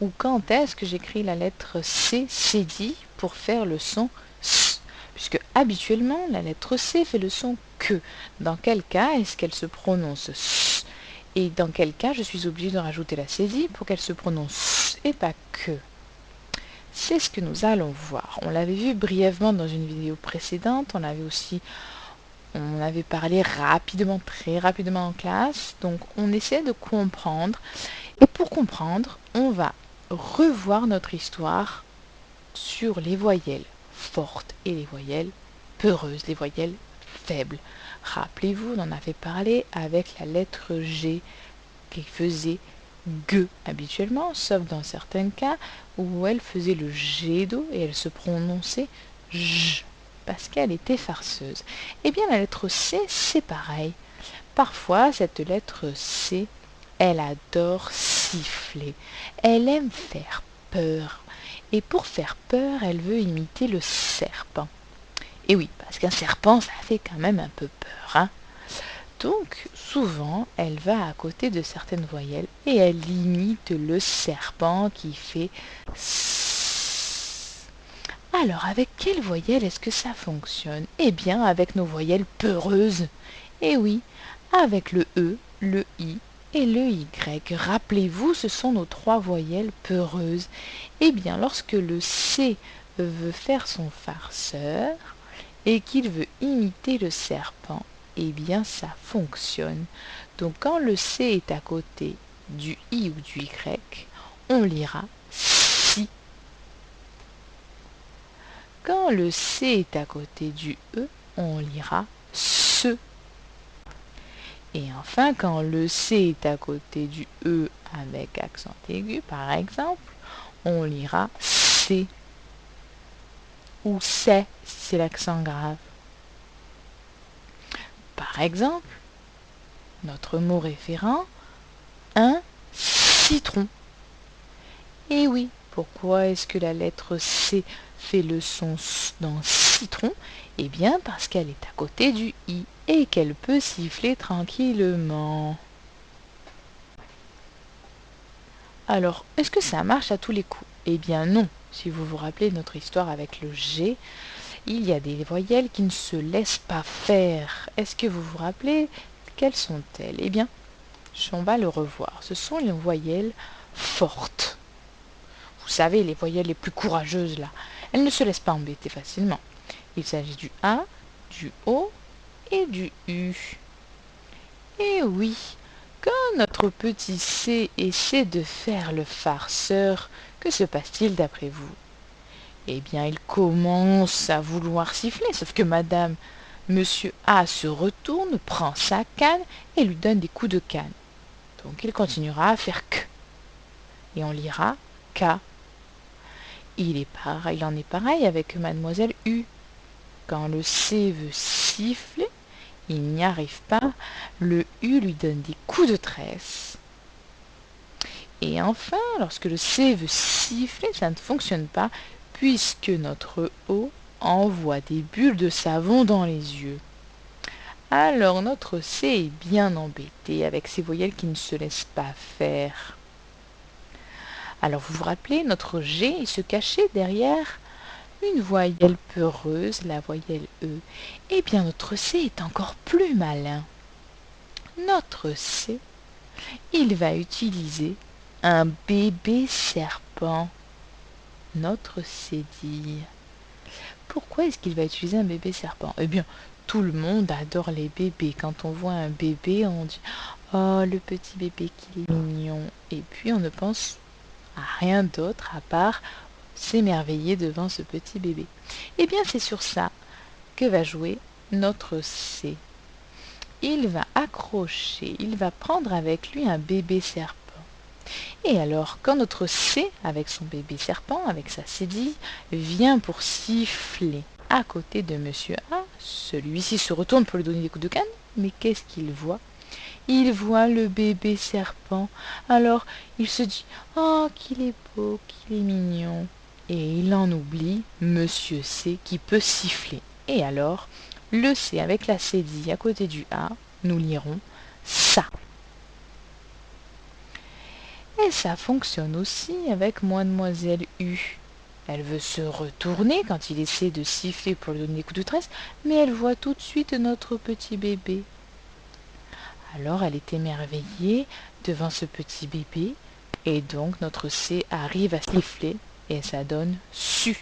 ou quand est-ce que j'écris la lettre C, cédille, pour faire le son S? Puisque habituellement, la lettre C fait le son que. Dans quel cas est-ce qu'elle se prononce S? Et dans quel cas je suis obligée de rajouter la cédille pour qu'elle se prononce S et pas que? C'est ce que nous allons voir. On l'avait vu brièvement dans une vidéo précédente. On avait parlé rapidement, très rapidement en classe. Donc on essaie de comprendre. Et pour comprendre, on va revoir notre histoire sur les voyelles fortes et les voyelles peureuses, les voyelles faibles. Rappelez-vous, on en avait parlé avec la lettre G qui faisait G habituellement, sauf dans certains cas où elle faisait le G do et elle se prononçait J parce qu'elle était farceuse. Eh bien, la lettre C, c'est pareil. Parfois, cette lettre C, elle adore siffler. Elle aime faire peur. Et pour faire peur, elle veut imiter le serpent. Et oui, parce qu'un serpent, ça fait quand même un peu peur, hein. Donc, souvent, elle va à côté de certaines voyelles et elle imite le serpent qui fait S. Alors, avec quelle voyelle est-ce que ça fonctionne? Eh bien, avec nos voyelles peureuses. Eh oui, avec le E, le I et le Y. Rappelez-vous, ce sont nos trois voyelles peureuses. Eh bien, lorsque le C veut faire son farceur et qu'il veut imiter le serpent, eh bien, ça fonctionne. Donc, quand le C est à côté du I ou du Y, on lira si. Quand le C est à côté du E, on lira se. Et enfin, quand le C est à côté du E avec accent aigu, par exemple, on lira C ou c'est si c'est l'accent grave. Par exemple, notre mot référent, un citron. Et oui, pourquoi est-ce que la lettre C fait le son S dans citron? Eh bien, parce qu'elle est à côté du I et qu'elle peut siffler tranquillement. Alors, est-ce que ça marche à tous les coups? Eh bien non. Si vous vous rappelez notre histoire avec le G, il y a des voyelles qui ne se laissent pas faire. Est-ce que vous vous rappelez quelles sont-elles? Eh bien, on va le revoir. Ce sont les voyelles fortes. Vous savez, les voyelles les plus courageuses là. Elles ne se laissent pas embêter facilement. Il s'agit du A, du O et du U. Et oui, quand notre petit C essaie de faire le farceur, que se passe-t-il d'après vous? Eh bien, il commence à vouloir siffler, sauf que Monsieur A se retourne, prend sa canne et lui donne des coups de canne. Donc il continuera à faire que. Et on lira K. Il en est pareil avec Mademoiselle U. Quand le C veut siffler, il n'y arrive pas. Le U lui donne des coups de tresse. Et enfin, lorsque le C veut siffler, ça ne fonctionne pas puisque notre O envoie des bulles de savon dans les yeux. Alors notre C est bien embêté avec ces voyelles qui ne se laissent pas faire. Alors vous vous rappelez, notre G il se cachait derrière une voyelle peureuse, la voyelle E. Eh bien notre C est encore plus malin. Notre C, il va utiliser un bébé serpent. Notre cédille. Pourquoi est-ce qu'il va utiliser un bébé serpent? Eh bien, tout le monde adore les bébés. Quand on voit un bébé, on dit «Oh, le petit bébé qu'il est mignon». Et puis on ne pense à rien d'autre à part s'émerveiller devant ce petit bébé. Eh bien, c'est sur ça que va jouer notre C. Il va accrocher, il va prendre avec lui un bébé serpent. Et alors, quand notre C, avec son bébé serpent, avec sa cédille, vient pour siffler à côté de Monsieur A, celui-ci se retourne pour lui donner des coups de canne, mais qu'est-ce qu'il voit? Il voit le bébé serpent. Alors, il se dit «Oh, qu'il est beau, qu'il est mignon». Et il en oublie Monsieur C qui peut siffler. Et alors, le C avec la cédille à côté du A, nous lirons ça. Et ça fonctionne aussi avec Mademoiselle U. Elle veut se retourner quand il essaie de siffler pour lui donner des coups de tresse, mais elle voit tout de suite notre petit bébé. Alors elle est émerveillée devant ce petit bébé, et donc notre C arrive à siffler, et ça donne SU.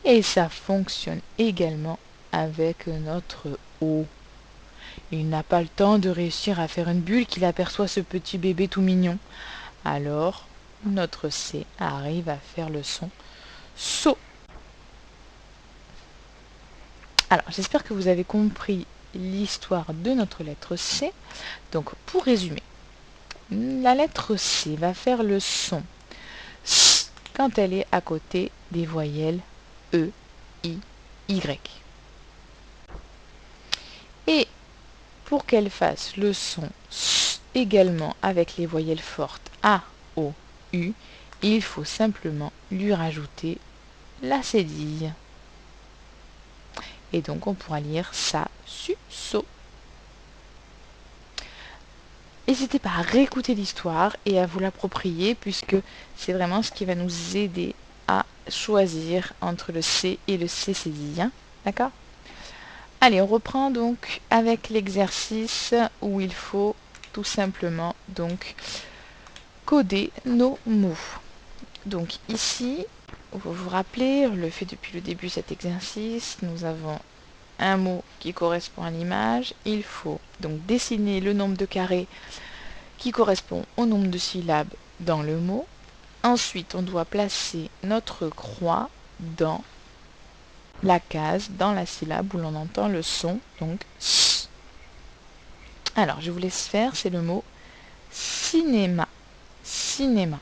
Et ça fonctionne également avec notre O. Il n'a pas le temps de réussir à faire une bulle qu'il aperçoit ce petit bébé tout mignon. Alors, notre C arrive à faire le son SO. Alors, j'espère que vous avez compris l'histoire de notre lettre C. Donc, pour résumer, la lettre C va faire le son S quand elle est à côté des voyelles E, I, Y. Et pour qu'elle fasse le son S également avec les voyelles fortes A, O, U, il faut simplement lui rajouter la cédille. Et donc on pourra lire ça, su, so. N'hésitez pas à réécouter l'histoire et à vous l'approprier puisque c'est vraiment ce qui va nous aider à choisir entre le C et le C cédille. D'accord ? Allez, on reprend donc avec l'exercice où il faut tout simplement donc coder nos mots. Donc ici, vous vous rappelez, on le fait depuis le début cet exercice, nous avons un mot qui correspond à l'image. Il faut donc dessiner le nombre de carrés qui correspond au nombre de syllabes dans le mot. Ensuite, on doit placer notre croix dans la case, dans la syllabe où l'on entend le son, donc S. Alors, je vous laisse faire, c'est le mot cinéma. Cinéma.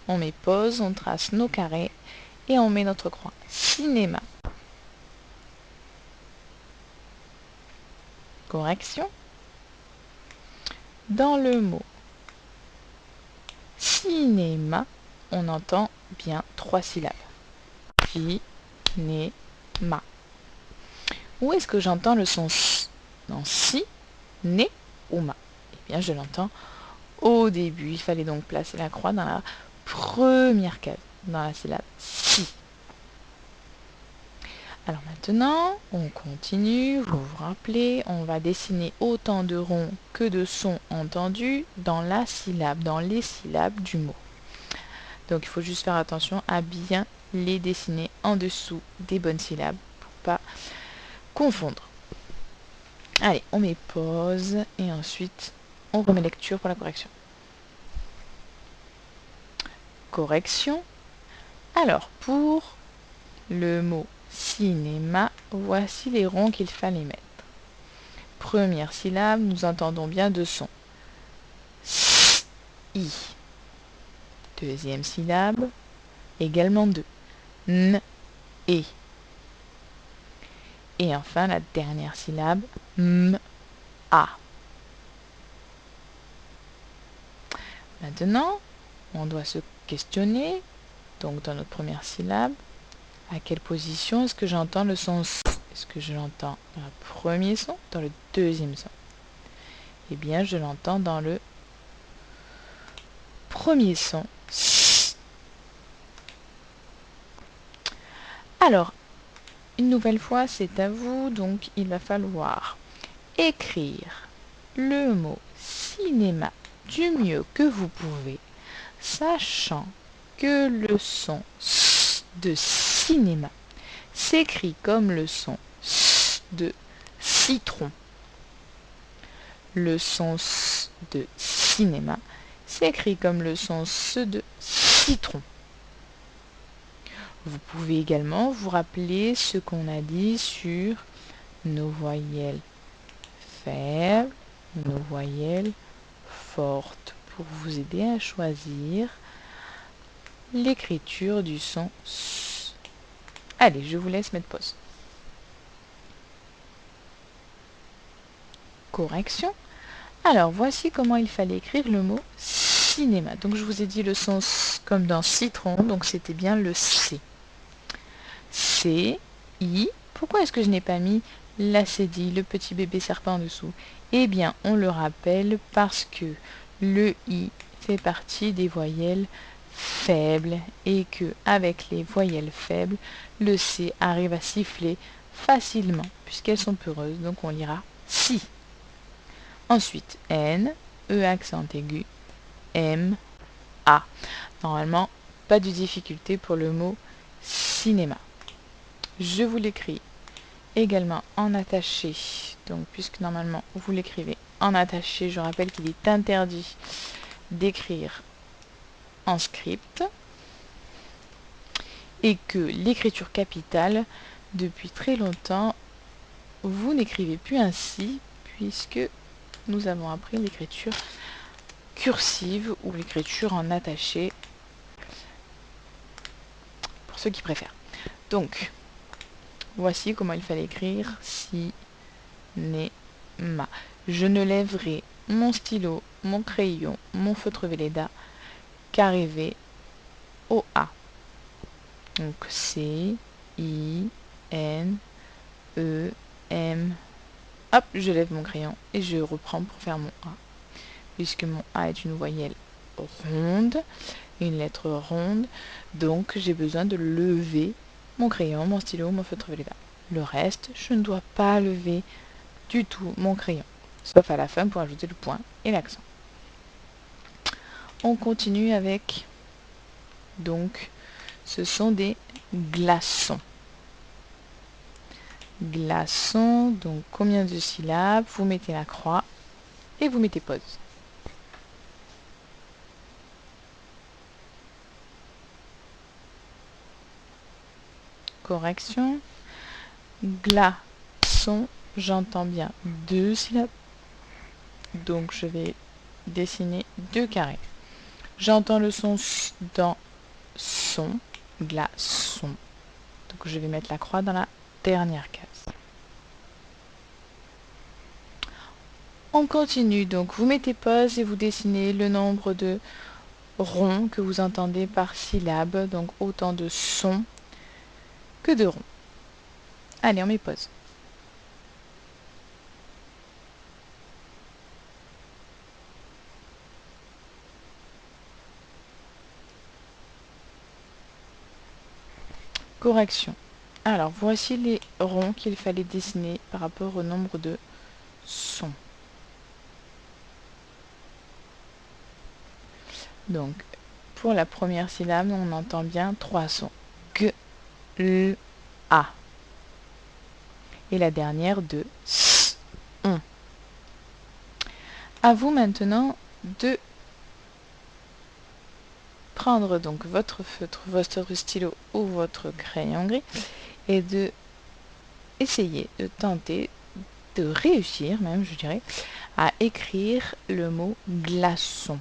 On met pause, on trace nos carrés et on met notre croix. Cinéma. Correction. Dans le mot cinéma, on entend bien 3 syllabes. Cinéma. Où est-ce que j'entends le son S? Dans si, né ou ma? Eh bien, je l'entends au début. Il fallait donc placer la croix dans la première case, dans la syllabe si. Alors maintenant, on continue, vous vous rappelez, on va dessiner autant de ronds que de sons entendus dans la syllabe, dans les syllabes du mot. Donc il faut juste faire attention à bien les dessiner en dessous des bonnes syllabes pour pas confondre. Allez, on met pause et ensuite on remet lecture pour la correction. Correction. Alors, pour le mot cinéma, voici les ronds qu'il fallait mettre. Première syllabe, nous entendons bien deux sons. S, I. Deuxième syllabe, également deux. N, E. Et enfin, la dernière syllabe, M, A. Maintenant, on doit se questionner, donc dans notre première syllabe, à quelle position est-ce que j'entends le son S? Est-ce que je l'entends dans le premier son, dans le deuxième son? Eh bien, je l'entends dans le premier son. S. Alors, une nouvelle fois, c'est à vous, donc il va falloir écrire le mot cinéma du mieux que vous pouvez, sachant que le son S de cinéma s'écrit comme le son S de citron. Le son S de cinéma s'écrit comme le son S de citron. Vous pouvez également vous rappeler ce qu'on a dit sur nos voyelles faibles, nos voyelles fortes, pour vous aider à choisir l'écriture du son S. Allez, je vous laisse mettre pause. Correction. Alors, voici comment il fallait écrire le mot cinéma. Donc, je vous ai dit le son S comme dans citron, donc c'était bien le C. C, I. Pourquoi est-ce que je n'ai pas mis la cédille, le petit bébé serpent en dessous? Eh bien, on le rappelle parce que le I fait partie des voyelles faibles et que avec les voyelles faibles, le C arrive à siffler facilement puisqu'elles sont peureuses. Donc on lira si. Ensuite, N, E accent aigu, M, A. Normalement, pas de difficulté pour le mot cinéma. Je vous l'écris également en attaché. Donc, puisque normalement vous l'écrivez en attaché, je rappelle qu'il est interdit d'écrire en script et que l'écriture capitale, depuis très longtemps, vous n'écrivez plus ainsi puisque nous avons appris l'écriture cursive ou l'écriture en attaché pour ceux qui préfèrent. Donc, voici comment il fallait écrire cinéma. Je ne lèverai mon stylo, mon crayon, mon feutre Velleda qu'arrivé au A. Donc C, I, N, E, M. Hop, je lève mon crayon et je reprends pour faire mon A. Puisque mon A est une voyelle ronde, une lettre ronde, donc j'ai besoin de lever mon crayon, mon stylo, mon feutre Velleda. Le reste, je ne dois pas lever du tout mon crayon, sauf à la fin pour ajouter le point et l'accent. On continue avec, donc, ce sont des glaçons. Glaçons, donc combien de syllabes? Vous mettez la croix et vous mettez pause. Correction. Glaçon, j'entends bien 2 syllabes. Donc je vais dessiner 2 carrés. J'entends le son dans son, glaçon. Donc je vais mettre la croix dans la dernière case. On continue, donc vous mettez pause et vous dessinez le nombre de ronds que vous entendez par syllabe, donc autant de sons que de ronds. Allez, on met pause. Correction. Alors, voici les ronds qu'il fallait dessiner par rapport au nombre de sons. Donc, pour la première syllabe, on entend bien 3 sons. G, L, A. Et la dernière de S, on. À vous maintenant de prendre donc votre feutre, votre stylo ou votre crayon gris et de essayer de tenter de réussir même, je dirais, à écrire le mot glaçon.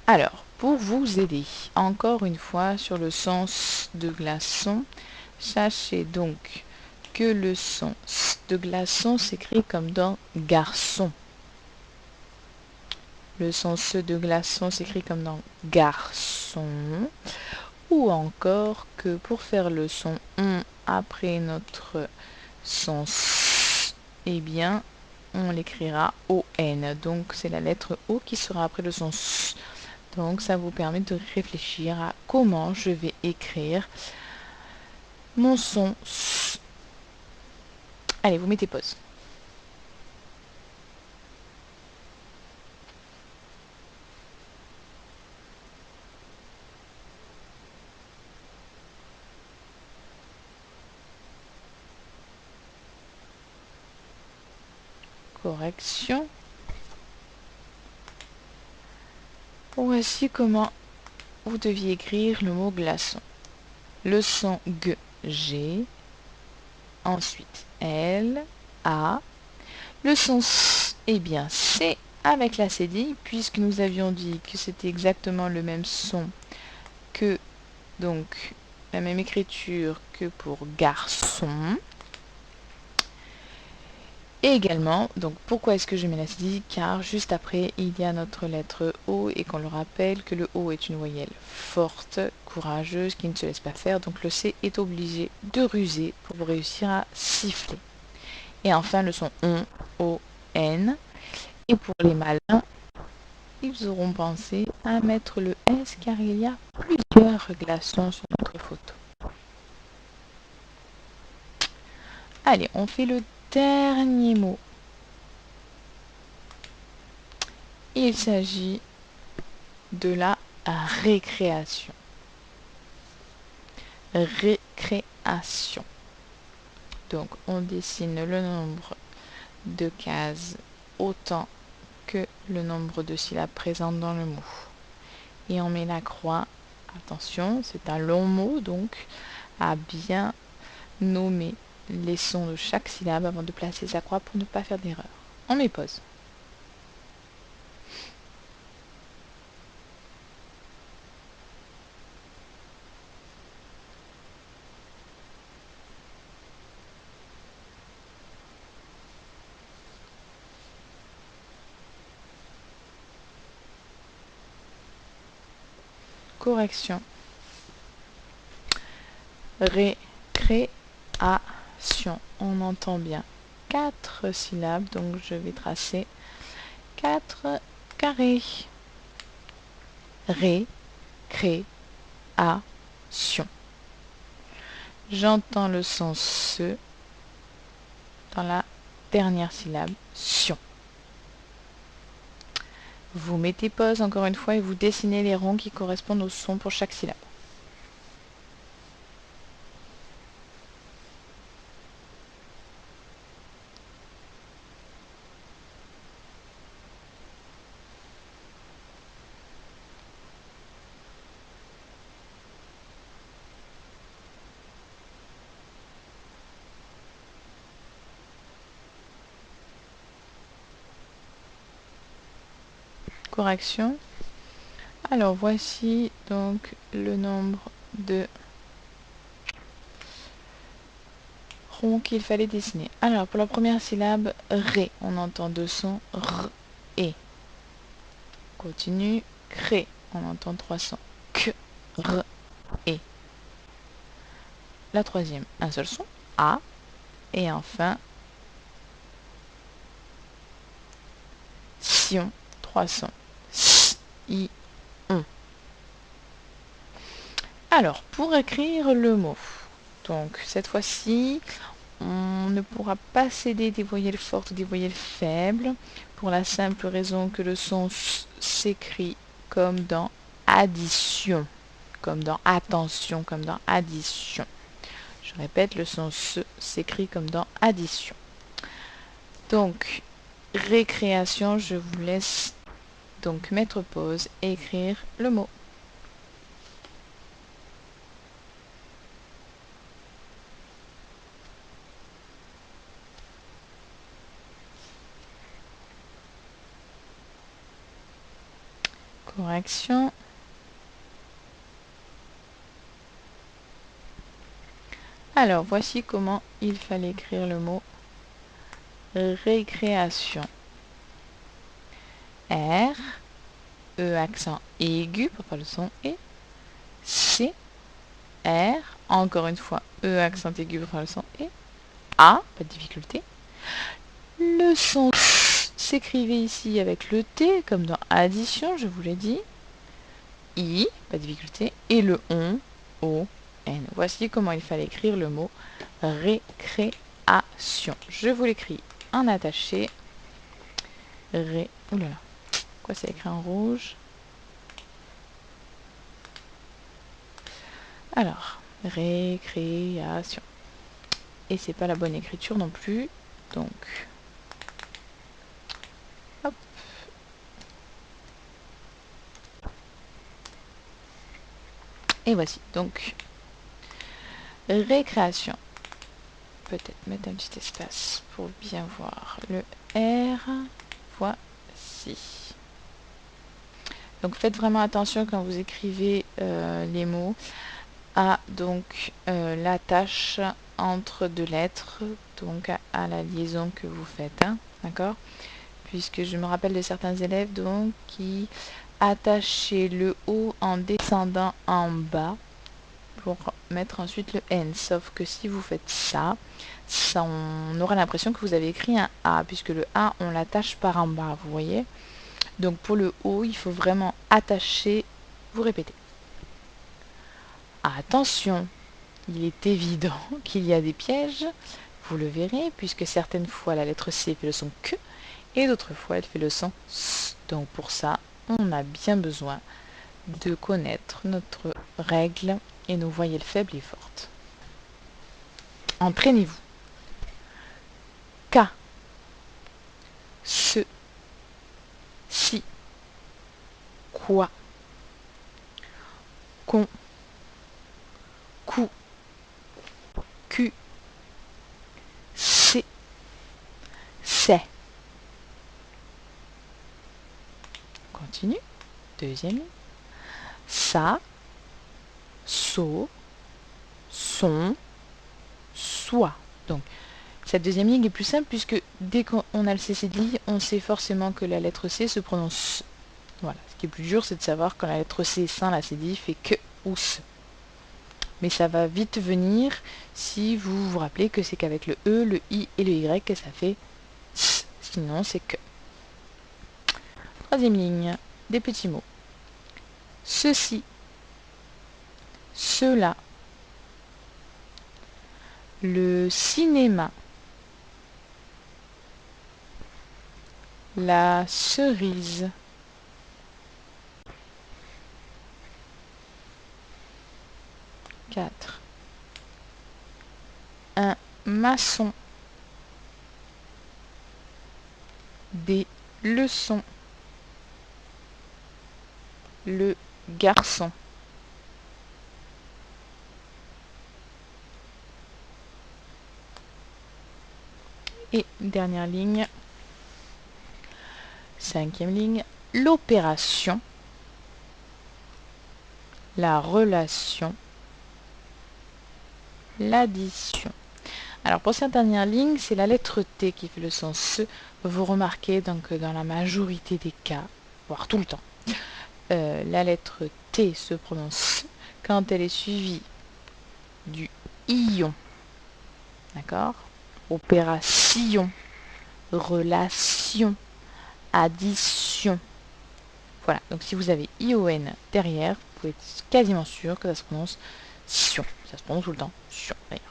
Alors, pour vous aider, encore une fois, sur le sens de glaçon, sachez donc que le sens de glaçon s'écrit comme dans garçon. Le sens de glaçon s'écrit comme dans garçon. Ou encore que pour faire le son on après notre sens, eh bien, on l'écrira ON. Donc, c'est la lettre O qui sera après le son S. Donc, ça vous permet de réfléchir à comment je vais écrire mon son S. Allez, vous mettez pause. Correction. Voici comment vous deviez écrire le mot glaçon. Le son G, G. Ensuite, L, A. Le son S, eh bien, c'est avec la cédille, puisque nous avions dit que c'était exactement le même son que, donc, la même écriture que pour garçon. Et également, donc pourquoi est-ce que je mets la cédille? Car juste après, il y a notre lettre O et qu'on le rappelle que le O est une voyelle forte, courageuse, qui ne se laisse pas faire. Donc le C est obligé de ruser pour réussir à siffler. Et enfin le son ON. Et pour les malins, ils auront pensé à mettre le S car il y a plusieurs glaçons sur notre photo. Allez, on fait le dernier mot. Il s'agit de la récréation. Récréation. Donc, on dessine le nombre de cases autant que le nombre de syllabes présentes dans le mot. Et on met la croix. Attention, c'est un long mot, donc à bien nommer les sons de chaque syllabe avant de placer sa croix pour ne pas faire d'erreur. On met pause. Correction. Récréation. On entend bien 4 syllabes, donc je vais tracer 4 carrés. Récréation. J'entends le son se dans la dernière syllabe sion. Vous mettez pause encore une fois et vous dessinez les ronds qui correspondent au son pour chaque syllabe. Correction. Alors voici donc le nombre de ronds qu'il fallait dessiner. Alors pour la première syllabe, ré, on entend deux sons, r et. Continue, cré, on entend 3 sons, k, r et. La troisième, un seul son, a, et enfin, sion, 3 sons, s, i, on. Alors, pour écrire le mot, donc cette fois-ci, on ne pourra pas céder des voyelles fortes ou des voyelles faibles, pour la simple raison que le son s'écrit comme dans addition, comme dans attention, comme dans addition. Je répète, le son se s'écrit comme dans addition. Donc, récréation, je vous laisse donc mettre pause et écrire le mot. Correction. Alors, voici comment il fallait écrire le mot récréation. R, E accent aigu pour faire le son et C, R, encore une fois E accent aigu pour faire le son et A, pas de difficulté. Le son s'écrivait ici avec le T comme dans addition, je vous l'ai dit. I, pas de difficulté. Et le on, O, N. Voici comment il fallait écrire le mot récréation. Je vous l'écris en attaché. Oulala. Pourquoi c'est écrit en rouge? Alors, récréation. Et c'est pas la bonne écriture non plus. Donc, hop. Et voici. Donc, récréation. Peut-être mettre un petit espace pour bien voir le R. Voici. Donc faites vraiment attention quand vous écrivez les mots à donc l'attache entre deux lettres, donc à la liaison que vous faites, hein, d'accord? Puisque je me rappelle de certains élèves donc qui attachaient le O en descendant en bas pour mettre ensuite le N. Sauf que si vous faites ça, on aura l'impression que vous avez écrit un A, puisque le A, on l'attache par en bas, vous voyez? Donc pour le O, il faut vraiment attacher, vous répétez. Attention, il est évident qu'il y a des pièges, vous le verrez, puisque certaines fois la lettre C fait le son que, et d'autres fois elle fait le son S. Donc pour ça, on a bien besoin de connaître notre règle et nos voyelles faibles et fortes. Entraînez-vous. K, ce, si, quoi, con, cou, cu, c'est, c'est. On continue. Deuxième ligne. Ça, so, son, soit. Donc, cette deuxième ligne est plus simple puisque dès qu'on a le CCDI, on sait forcément que la lettre C se prononce. Voilà. Ce qui est plus dur, c'est de savoir quand la lettre C sans la CDI fait que ou ce. Mais ça va vite venir si vous vous rappelez que c'est qu'avec le E, le I et le Y que ça fait S. Sinon, c'est que. Troisième ligne, des petits mots. Ceci, cela, le cinéma, la cerise, quatre, un maçon, des leçons, le garçon. Et dernière ligne, cinquième ligne, l'opération, la relation, l'addition. Alors pour cette dernière ligne, c'est la lettre T qui fait le son se. Vous remarquez donc dans la majorité des cas, voire tout le temps, la lettre T se prononce quand elle est suivie du ion. D'accord? Opération, relation, addition. Voilà, donc si vous avez ION derrière, vous pouvez être quasiment sûr que ça se prononce sion. Ça se prononce tout le temps, sion d'ailleurs.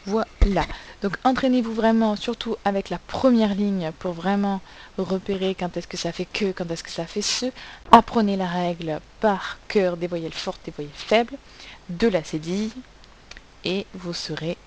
Voilà, donc entraînez-vous vraiment, surtout avec la première ligne, pour vraiment repérer quand est-ce que ça fait que, quand est-ce que ça fait ce. Apprenez la règle par cœur des voyelles fortes, des voyelles faibles, de la cédille, et vous serez